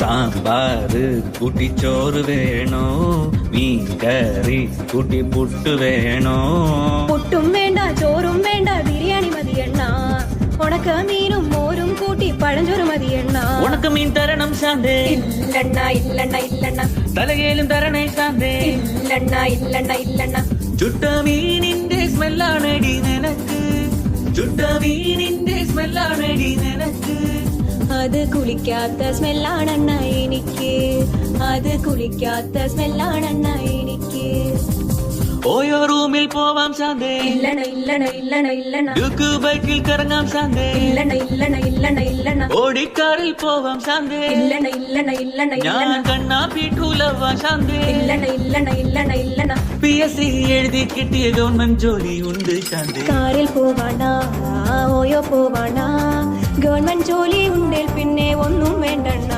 സാമ്പാറ് കൂട്ടി ചോറ് വേണോ മീൻ കറി കൂട്ടി പുട്ട് വേണോ പുട്ടും വേണ്ട ചോറും വേണ്ട ബിരിയാണി മതിയെണ്ണ ഉണക്ക മീനും മോരും കൂട്ടി പഴഞ്ചോറ് മതിയെണ്ണ ഉണക്ക മീൻ തരണം ശാന്തേ ഇല്ലണ്ണ ഇല്ലണ്ണ ഇല്ലണ്ണ തലകേലും തരണേ ശാന്തേ ഇല്ലണ്ണ ഇല്ലണ്ണ ഇല്ലണ്ണ ചുട്ട മീനിന്റെ സ്മെല്ലാണടി നിനക്ക് ചുട്ട മീനിന്റെ സ്മെല്ലാണടി നിനക്ക് അത് കുളിക്കാത്ത സ്മെല്ലാണെണ്ണ എനിക്ക് അത് കുളിക്കാത്ത സ്മെല്ലാണെണ്ണ എനിക്ക് ഓയോ റൂമിൽ പോവാം ശാന്തേ ഇല്ലണ ഇല്ലണ ഇല്ലണ ഇല്ലണ ഡ്യൂക്ക് ബൈക്കിൽ കറങ്ങാം ശാന്തേ ഇല്ലണ ഇല്ലണ ഇല്ലണ ഇല്ലണ ഓടിക്കാറിൽ പോവാം ശാന്തേ ഇല്ലണ ഇല്ലണ ഇല്ലണ ഞാൻ ഇല്ലണ കണ്ണാ പീട്ടൂലവാ ശാന്തേ ഇല്ലണ ഇല്ലണ ഇല്ലണ ഇല്ലണ PSC എഴുതി കിട്ടിയ ഗവൺമെന്റ് ജോലി ഉണ്ട് ശാന്തേ കാറിൽ പോവാണ ഓയോ പോവാണ ഗവൺമെന്റ് ജോലി ഉണ്ടേൽ പിന്നെ ഒന്നും വേണ്ടണ്ണ